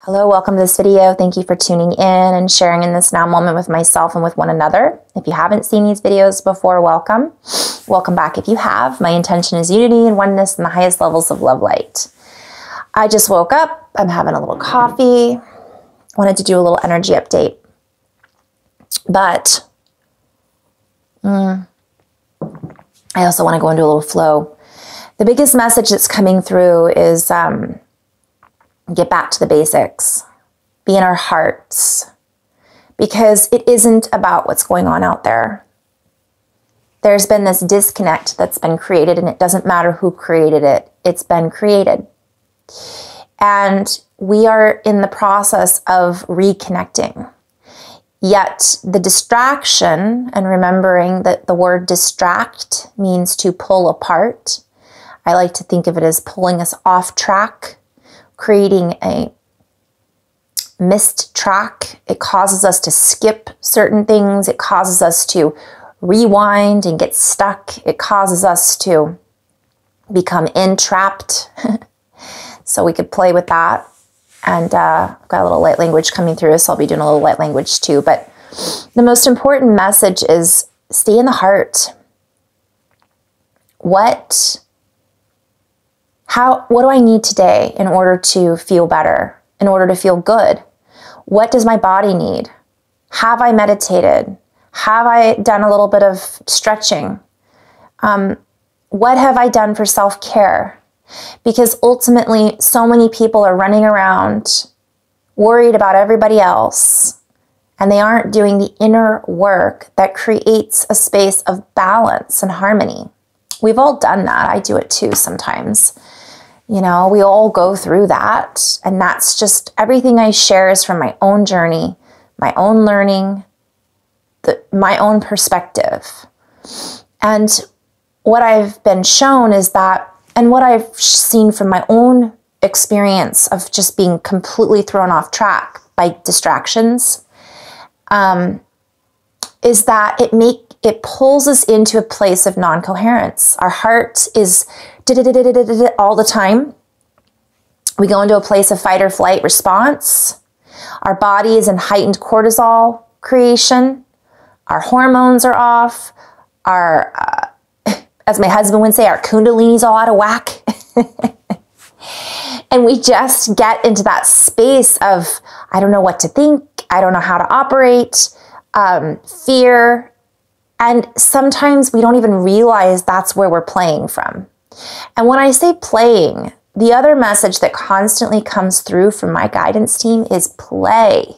Hello, welcome to this video. Thank you for tuning in and sharing in this now moment with myself and with one another. If you haven't seen these videos before, welcome. Welcome back if you have. My intention is unity and oneness in the highest levels of love light. I just woke up. I'm having a little coffee. Wanted to do a little energy update. But I also want to go into a little flow. The biggest message that's coming through is get back to the basics, be in our hearts, because it isn't about what's going on out there. There's been this disconnect that's been created, and it doesn't matter who created it, it's been created. And we are in the process of reconnecting. Yet the distraction, and remembering that the word distract means to pull apart, I like to think of it as pulling us off track, creating a missed track. It causes us to skip certain things. It causes us to rewind and get stuck. It causes us to become entrapped. So we could play with that. And I've got a little light language coming through, so I'll be doing a little light language too. But the most important message is stay in the heart. What do I need today in order to feel better, in order to feel good? What does my body need? Have I meditated? Have I done a little bit of stretching? What have I done for self-care? Because ultimately, so many people are running around worried about everybody else, and they aren't doing the inner work that creates a space of balance and harmony. We've all done that. I do it too sometimes. You know, we all go through that, and that's just everything I share is from my own journey, my own learning, my own perspective. And what I've been shown is that, and what I've seen from my own experience of just being completely thrown off track by distractions, is that it pulls us into a place of non-coherence. Our heart is all the time. We go into a place of fight or flight response. Our body is in heightened cortisol creation. Our hormones are off. Our, as my husband would say, our kundalini's all out of whack. And we just get into that space of, I don't know what to think. I don't know how to operate, fear. And sometimes we don't even realize that's where we're playing from. And when I say playing, the other message that constantly comes through from my guidance team is play.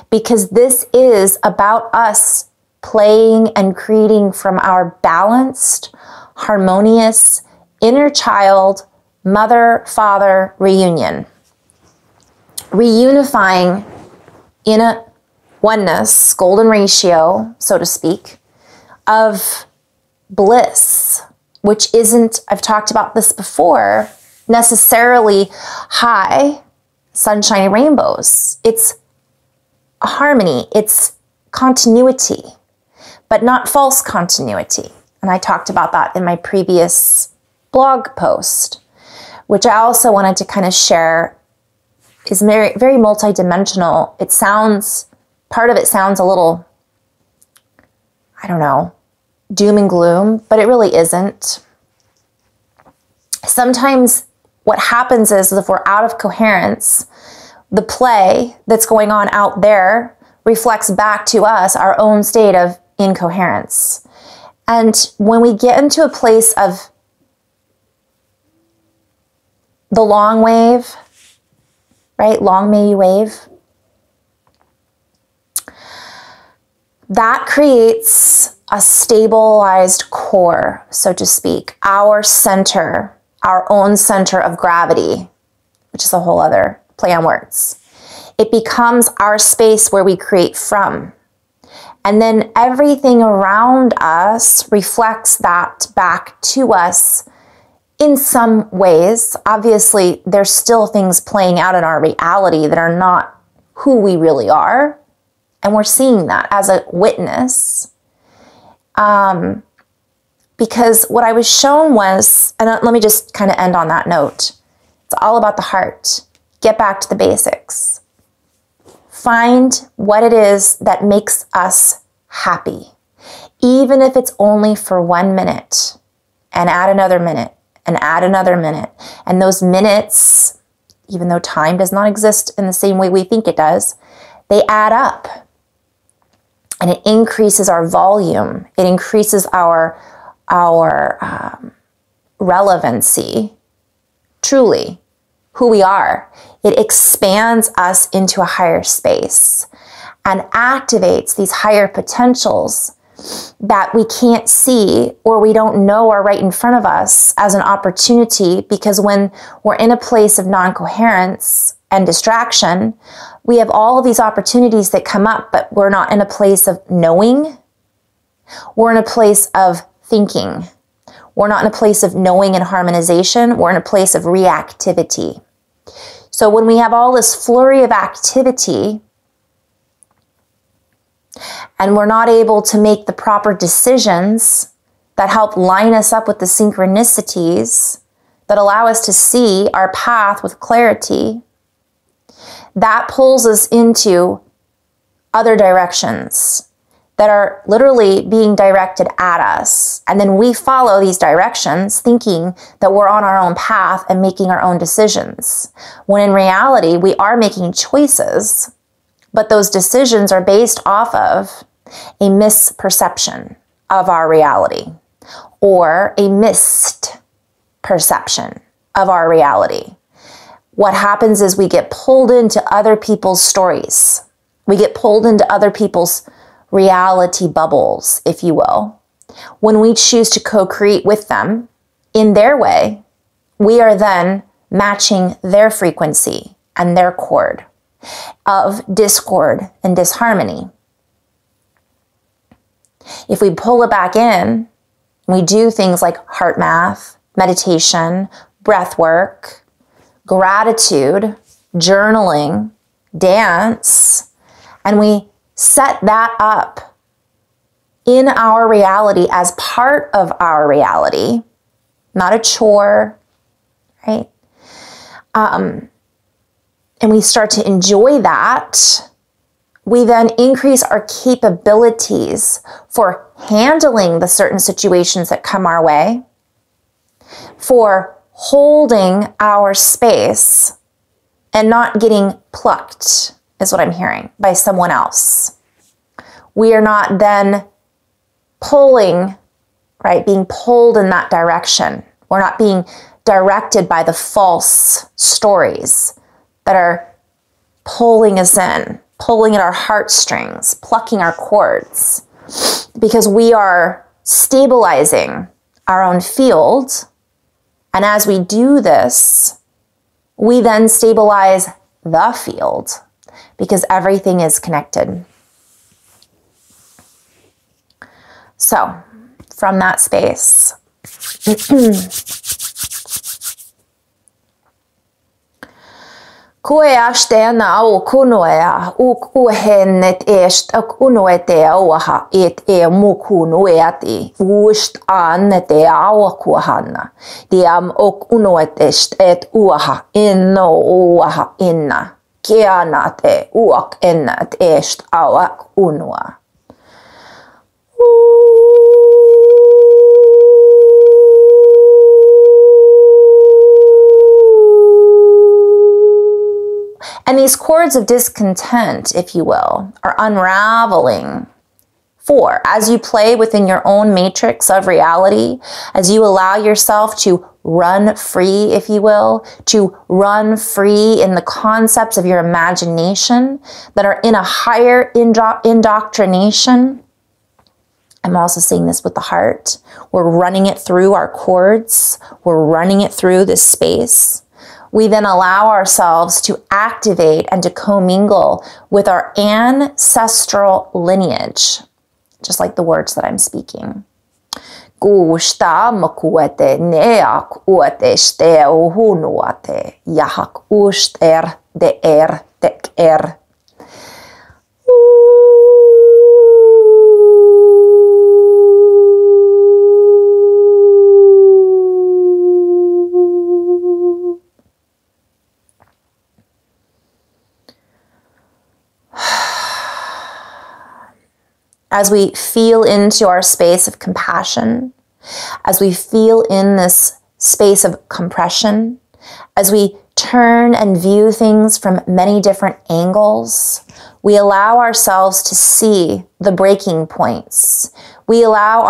Because this is about us playing and creating from our balanced, harmonious, inner child, mother-father reunion. Reunifying in a oneness, golden ratio, so to speak, of bliss, which isn't, I've talked about this before, necessarily high, sunshiny rainbows. It's a harmony, it's continuity, but not false continuity. And I talked about that in my previous blog post, which I also wanted to kind of share is very, very multidimensional. It sounds, part of it sounds a little, I don't know, doom and gloom, but it really isn't. Sometimes what happens is if we're out of coherence, the play that's going on out there reflects back to us our own state of incoherence. And when we get into a place of the long wave, right? Long may you wave. That creates a stabilized core, so to speak, our center, our own center of gravity, which is a whole other play on words. It becomes our space where we create from. And then everything around us reflects that back to us in some ways. Obviously, there's still things playing out in our reality that are not who we really are. And we're seeing that as a witness. Because what I was shown was, and let me just kind of end on that note. It's all about the heart. Get back to the basics. find what it is that makes us happy, even if it's only for 1 minute, and add another minute, and add another minute. And those minutes, even though time does not exist in the same way we think it does, they add up. And it increases our volume. It increases our relevancy, truly, who we are. It expands us into a higher space and activates these higher potentials that we can't see or we don't know are right in front of us as an opportunity, because when we're in a place of non-coherence and distraction, we have all of these opportunities that come up, but we're not in a place of knowing. We're in a place of thinking. We're not in a place of knowing and harmonization. We're in a place of reactivity. So when we have all this flurry of activity and we're not able to make the proper decisions that help line us up with the synchronicities that allow us to see our path with clarity, that pulls us into other directions that are literally being directed at us. And then we follow these directions thinking that we're on our own path and making our own decisions. When in reality, we are making choices, but those decisions are based off of a misperception of our reality or a missed perception of our reality. What happens is we get pulled into other people's stories. We get pulled into other people's reality bubbles, if you will. When we choose to co-create with them in their way, we are then matching their frequency and their chord of discord and disharmony. If we pull it back in, we do things like heart math, meditation, breath work, gratitude, journaling, dance, and we set that up in our reality as part of our reality, not a chore, right? And we start to enjoy that, we then increase our capabilities for handling the certain situations that come our way, for holding our space and not getting plucked, is what I'm hearing, by someone else. We are not then pulling, right, being pulled in that direction. We're not being directed by the false stories that are pulling us in, pulling at our heartstrings, plucking our cords, because we are stabilizing our own field. And as we do this, we then stabilize the field, because everything is connected. So, from that space, Koe ashtena au kunoea uhennet est kunoete auha et mukunueati ust annete aukuhanna diam okunoetest et uaha inno uaha inna kianate uak ennat est auak unua. And these cords of discontent, if you will, are unraveling. For as you play within your own matrix of reality, as you allow yourself to run free, if you will, to run free in the concepts of your imagination that are in a higher indoctrination. I'm also saying this with the heart. We're running it through our cords. We're running it through this space. We then allow ourselves to activate and to commingle with our ancestral lineage, just like the words that I'm speaking. Gusta makuete neak uete steo hunuate yahak uster de tek er. as we feel into our space of compassion, as we feel in this space of compression, as we turn and view things from many different angles, we allow ourselves to see the breaking points. We allow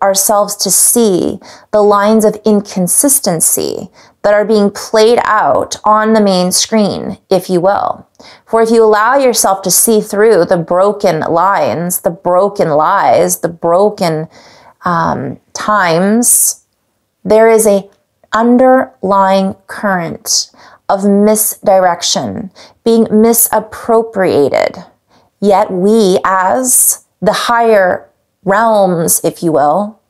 ourselves to see the lines of inconsistency that are being played out on the main screen, if you will. For if you allow yourself to see through the broken lines, the broken lies, the broken times, there is a underlying current of misdirection, being misappropriated. Yet we, as the higher realms, if you will,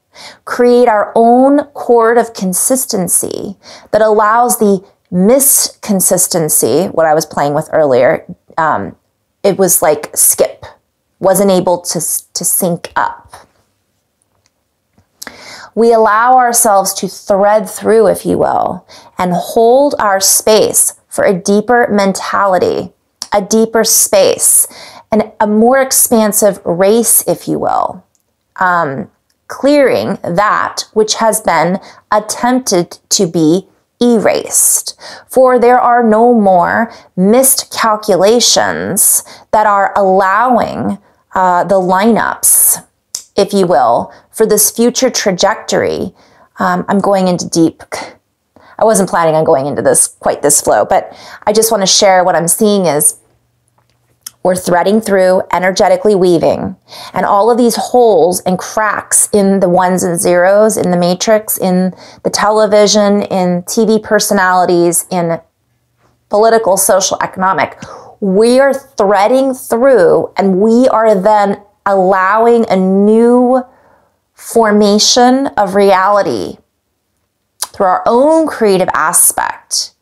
create our own cord of consistency that allows the misconsistency, what I was playing with earlier, it was like skip, wasn't able to sync up. We allow ourselves to thread through, if you will, and hold our space for a deeper mentality, a deeper space, and a more expansive race, if you will. Clearing that which has been attempted to be erased. For there are no more missed calculations that are allowing the lineups, if you will, for this future trajectory. I'm going into deep. I wasn't planning on going into this quite this flow, but I just want to share what I'm seeing is we're threading through, energetically weaving, and all of these holes and cracks in the ones and zeros, in the matrix, in the television, in TV personalities, in political, social, economic. We are threading through, and we are then allowing a new formation of reality through our own creative aspect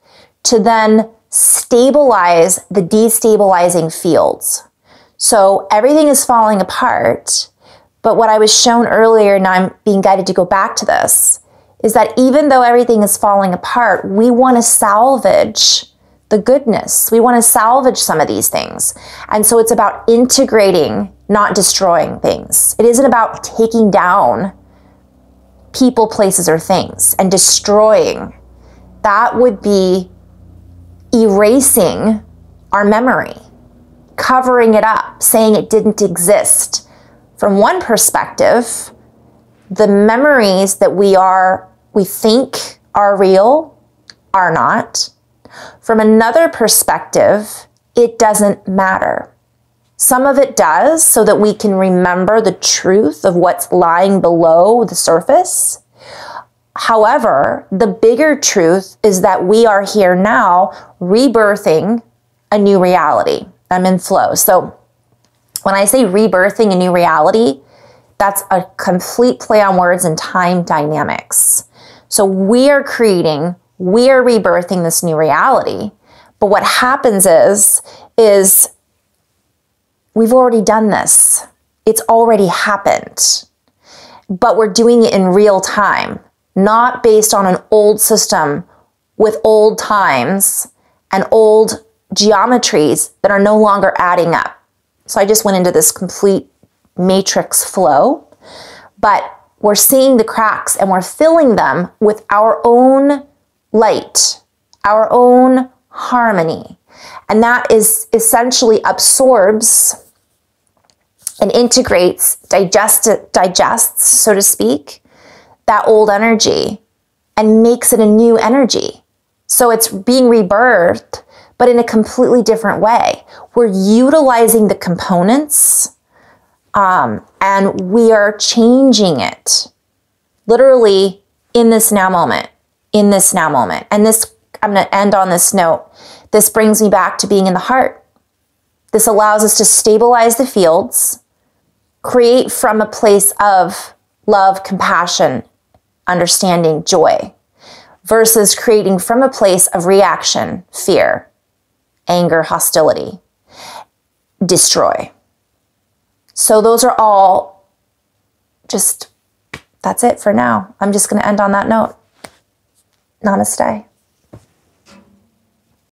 to then stabilize the destabilizing fields. So everything is falling apart, but what I was shown earlier, and I'm being guided to go back to this, is that even though everything is falling apart, we want to salvage the goodness. We want to salvage some of these things. And so it's about integrating, not destroying things. It isn't about taking down people, places, or things and destroying. That would be erasing our memory, covering it up, saying it didn't exist. From one perspective, the memories that we think are real are not. From another perspective, it doesn't matter. Some of it does so that we can remember the truth of what's lying below the surface. However, the bigger truth is that we are here now rebirthing a new reality. I'm in flow. So when I say rebirthing a new reality, that's a complete play on words and time dynamics. So we are rebirthing this new reality. But what happens is we've already done this. It's already happened. But we're doing it in real time, not based on an old system with old times and old geometries that are no longer adding up. So I just went into this complete matrix flow, but we're seeing the cracks and we're filling them with our own light, our own harmony. And that is essentially absorbs and integrates, digests, so to speak, that old energy and makes it a new energy. So it's being rebirthed, but in a completely different way. We're utilizing the components and we are changing it literally in this now moment, And this, I'm going to end on this note. This brings me back to being in the heart. This allows us to stabilize the fields, create from a place of love, compassion, understanding, joy, versus creating from a place of reaction, fear, anger, hostility, destroy. So those are all just, that's it for now. I'm just going to end on that note. Namaste.